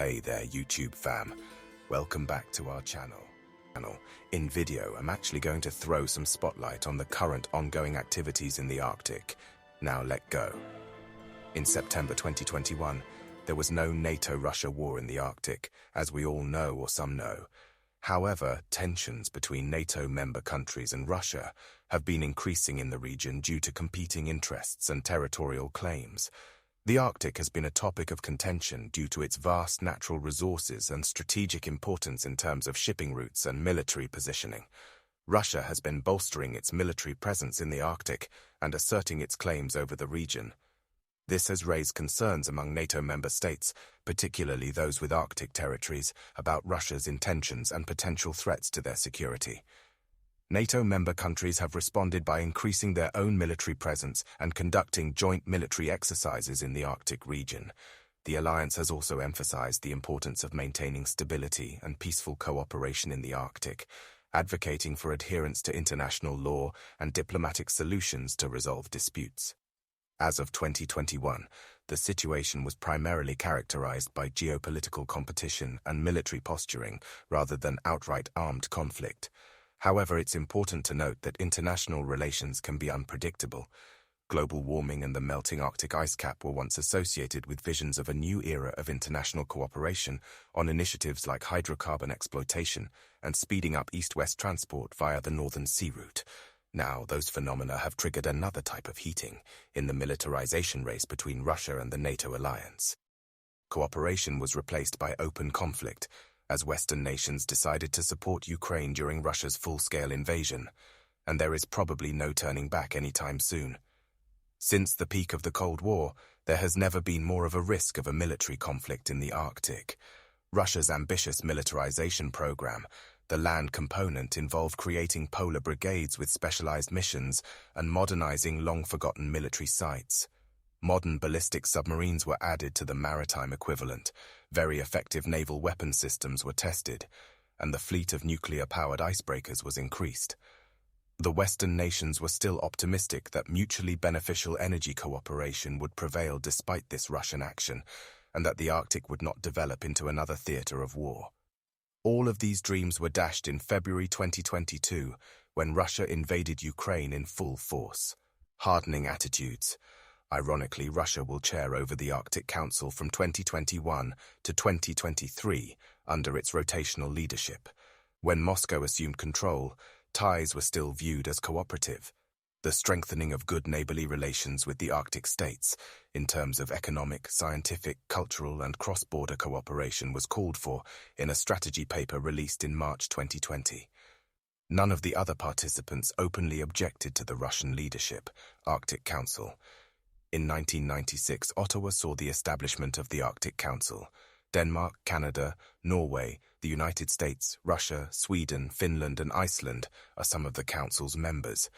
Hey there, YouTube fam. Welcome back to our channel. In video, I'm actually going to throw some spotlight on the current ongoing activities in the Arctic. Now let go. In September 2021, there was no NATO-Russia war in the Arctic, as we all know or some know. However, tensions between NATO member countries and Russia have been increasing in the region due to competing interests and territorial claims. The Arctic has been a topic of contention due to its vast natural resources and strategic importance in terms of shipping routes and military positioning. Russia has been bolstering its military presence in the Arctic and asserting its claims over the region. This has raised concerns among NATO member states, particularly those with Arctic territories, about Russia's intentions and potential threats to their security. NATO member countries have responded by increasing their own military presence and conducting joint military exercises in the Arctic region. The alliance has also emphasized the importance of maintaining stability and peaceful cooperation in the Arctic, advocating for adherence to international law and diplomatic solutions to resolve disputes. As of 2021, the situation was primarily characterized by geopolitical competition and military posturing rather than outright armed conflict. However, it's important to note that international relations can be unpredictable. Global warming and the melting Arctic ice cap were once associated with visions of a new era of international cooperation on initiatives like hydrocarbon exploitation and speeding up east-west transport via the Northern Sea Route. Now, those phenomena have triggered another type of heating in the militarization race between Russia and the NATO alliance. Cooperation was replaced by open conflict, as Western nations decided to support Ukraine during Russia's full-scale invasion, and there is probably no turning back anytime soon. Since the peak of the Cold War, there has never been more of a risk of a military conflict in the Arctic. Russia's ambitious militarization program, the land component, involved creating polar brigades with specialized missions and modernizing long-forgotten military sites. Modern ballistic submarines were added to the maritime equivalent, very effective naval weapon systems were tested, and the fleet of nuclear-powered icebreakers was increased. The Western nations were still optimistic that mutually beneficial energy cooperation would prevail despite this Russian action, and that the Arctic would not develop into another theater of war. All of these dreams were dashed in February 2022, when Russia invaded Ukraine in full force. Hardening attitudes. Ironically, Russia will chair over the Arctic Council from 2021 to 2023 under its rotational leadership. When Moscow assumed control, ties were still viewed as cooperative. The strengthening of good neighborly relations with the Arctic states, in terms of economic, scientific, cultural, and cross-border cooperation, was called for in a strategy paper released in March 2020. None of the other participants openly objected to the Russian leadership, Arctic Council. In 1996, Ottawa saw the establishment of the Arctic Council. Denmark, Canada, Norway, the United States, Russia, Sweden, Finland, and Iceland are some of the Council's members.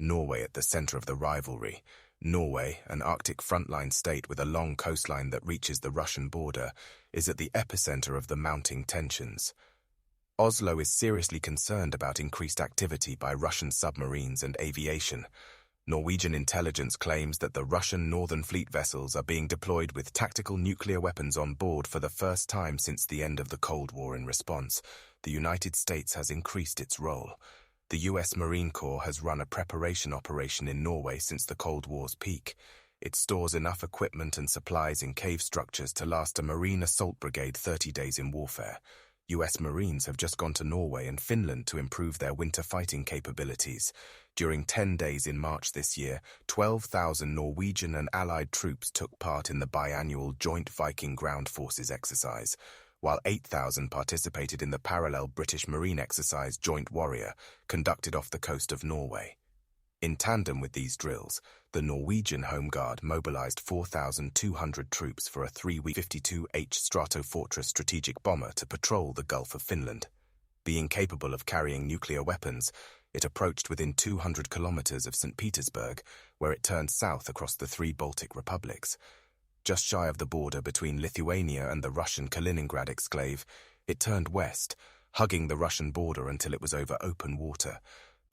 Norway at the center of the rivalry. Norway, an Arctic frontline state with a long coastline that reaches the Russian border, is at the epicenter of the mounting tensions. Oslo is seriously concerned about increased activity by Russian submarines and aviation. Norwegian intelligence claims that the Russian Northern Fleet vessels are being deployed with tactical nuclear weapons on board for the first time since the end of the Cold War. In response, the United States has increased its role. The U.S. Marine Corps has run a preparation operation in Norway since the Cold War's peak. It stores enough equipment and supplies in cave structures to last a Marine assault brigade 30 days in warfare. U.S. Marines have just gone to Norway and Finland to improve their winter fighting capabilities. During 10 days in March this year, 12,000 Norwegian and Allied troops took part in the biannual Joint Viking Ground Forces exercise, while 8,000 participated in the parallel British Marine exercise Joint Warrior, conducted off the coast of Norway. In tandem with these drills, the Norwegian Home Guard mobilized 4,200 troops for a 3-week 52H Stratofortress strategic bomber to patrol the Gulf of Finland. Being capable of carrying nuclear weapons, it approached within 200 kilometers of St. Petersburg, where it turned south across the 3 Baltic republics. Just shy of the border between Lithuania and the Russian Kaliningrad exclave, it turned west, hugging the Russian border until it was over open water.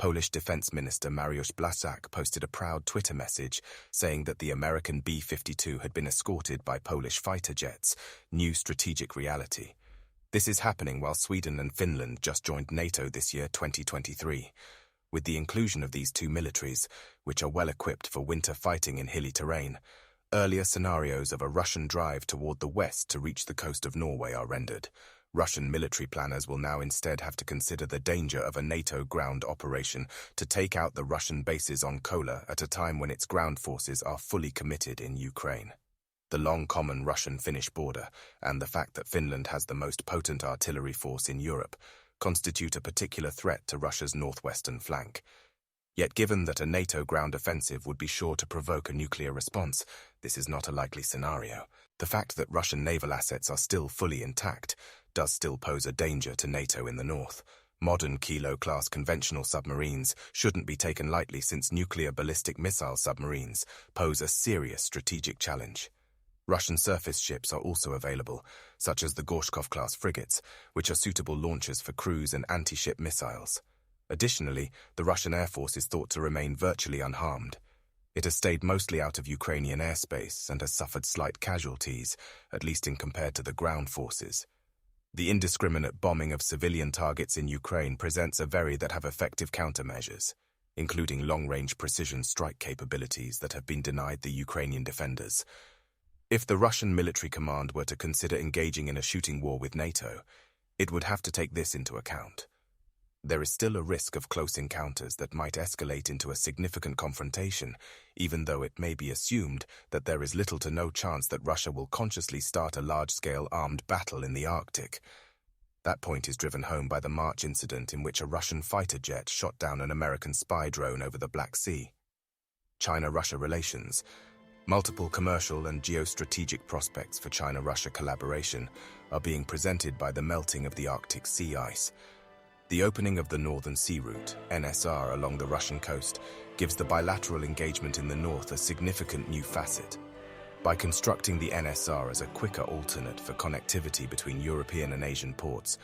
Polish Defense Minister Mariusz Błaszczak posted a proud Twitter message saying that the American B-52 had been escorted by Polish fighter jets, new strategic reality. This is happening while Sweden and Finland just joined NATO this year, 2023. With the inclusion of these two militaries, which are well equipped for winter fighting in hilly terrain, earlier scenarios of a Russian drive toward the west to reach the coast of Norway are rendered. Russian military planners will now instead have to consider the danger of a NATO ground operation to take out the Russian bases on Kola at a time when its ground forces are fully committed in Ukraine. The long common Russian-Finnish border and the fact that Finland has the most potent artillery force in Europe constitute a particular threat to Russia's northwestern flank. Yet given that a NATO ground offensive would be sure to provoke a nuclear response, this is not a likely scenario. The fact that Russian naval assets are still fully intact does still pose a danger to NATO in the north. Modern Kilo-class conventional submarines shouldn't be taken lightly since nuclear ballistic missile submarines pose a serious strategic challenge. Russian surface ships are also available, such as the Gorshkov-class frigates, which are suitable launchers for cruise and anti-ship missiles. Additionally, the Russian Air Force is thought to remain virtually unharmed. It has stayed mostly out of Ukrainian airspace and has suffered slight casualties, at least in compared to the ground forces. The indiscriminate bombing of civilian targets in Ukraine presents a very that have effective countermeasures, including long-range precision strike capabilities that have been denied the Ukrainian defenders. If the Russian military command were to consider engaging in a shooting war with NATO, it would have to take this into account. There is still a risk of close encounters that might escalate into a significant confrontation, even though it may be assumed that there is little to no chance that Russia will consciously start a large-scale armed battle in the Arctic. That point is driven home by the March incident in which a Russian fighter jet shot down an American spy drone over the Black Sea. China-Russia relations. Multiple commercial and geostrategic prospects for China-Russia collaboration are being presented by the melting of the Arctic sea ice. The opening of the Northern Sea Route, NSR, along the Russian coast gives the bilateral engagement in the north a significant new facet. By constructing the NSR as a quicker alternate for connectivity between European and Asian ports,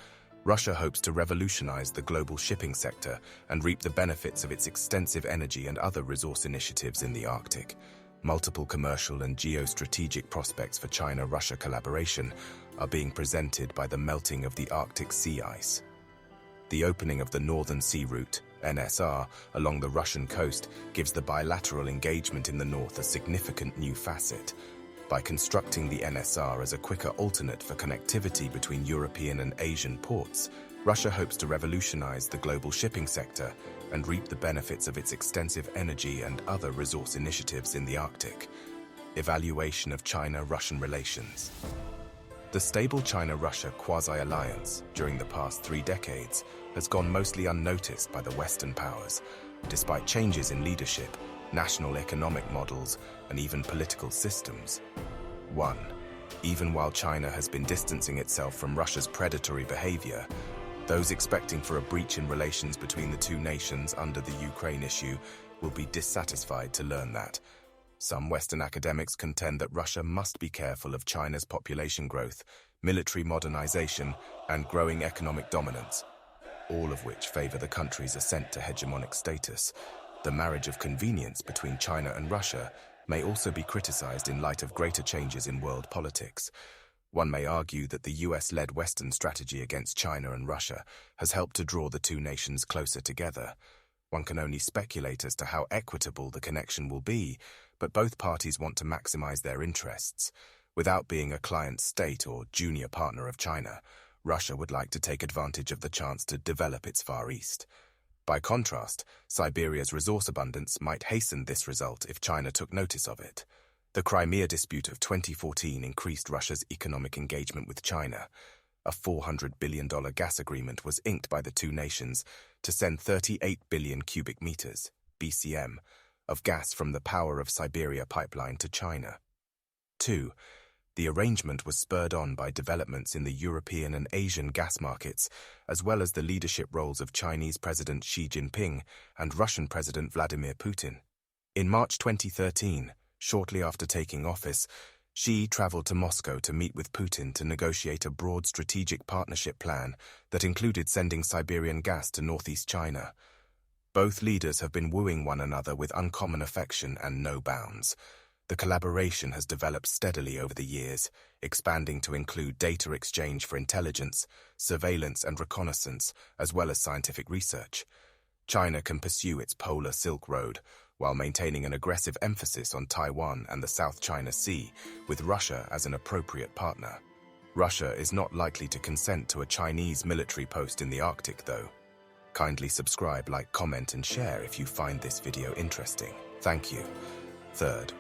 Russia hopes to revolutionize the global shipping sector and reap the benefits of its extensive energy and other resource initiatives in the Arctic. Multiple commercial and geostrategic prospects for China-Russia collaboration are being presented by the melting of the Arctic sea ice. The opening of the Northern Sea Route, NSR, along the Russian coast gives the bilateral engagement in the north a significant new facet. By constructing the NSR as a quicker alternate for connectivity between European and Asian ports, Russia hopes to revolutionize the global shipping sector and reap the benefits of its extensive energy and other resource initiatives in the Arctic. Evaluation of China-Russian relations. The stable China-Russia quasi-alliance during the past 3 decades has gone mostly unnoticed by the Western powers, despite changes in leadership, national economic models, and even political systems. 1. Even while China has been distancing itself from Russia's predatory behavior, those expecting for a breach in relations between the two nations under the Ukraine issue will be dissatisfied to learn that. Some Western academics contend that Russia must be careful of China's population growth, military modernization, and growing economic dominance, all of which favor the country's ascent to hegemonic status. The marriage of convenience between China and Russia may also be criticized in light of greater changes in world politics. One may argue that the US-led Western strategy against China and Russia has helped to draw the two nations closer together. One can only speculate as to how equitable the connection will be, but both parties want to maximize their interests. Without being a client state or junior partner of China, Russia would like to take advantage of the chance to develop its Far East. By contrast, Siberia's resource abundance might hasten this result if China took notice of it. The Crimea dispute of 2014 increased Russia's economic engagement with China. A $400 billion gas agreement was inked by the two nations to send 38 billion cubic meters, BCM, of gas from the Power of Siberia pipeline to China. 2. The arrangement was spurred on by developments in the European and Asian gas markets, as well as the leadership roles of Chinese President Xi Jinping and Russian President Vladimir Putin. In March 2013, shortly after taking office, Xi traveled to Moscow to meet with Putin to negotiate a broad strategic partnership plan that included sending Siberian gas to northeast China. Both leaders have been wooing one another with uncommon affection and no bounds. The collaboration has developed steadily over the years, expanding to include data exchange for intelligence, surveillance and reconnaissance, as well as scientific research. China can pursue its polar Silk Road, while maintaining an aggressive emphasis on Taiwan and the South China Sea, with Russia as an appropriate partner. Russia is not likely to consent to a Chinese military post in the Arctic, though. Kindly subscribe, like, comment and share if you find this video interesting. Thank you. Third,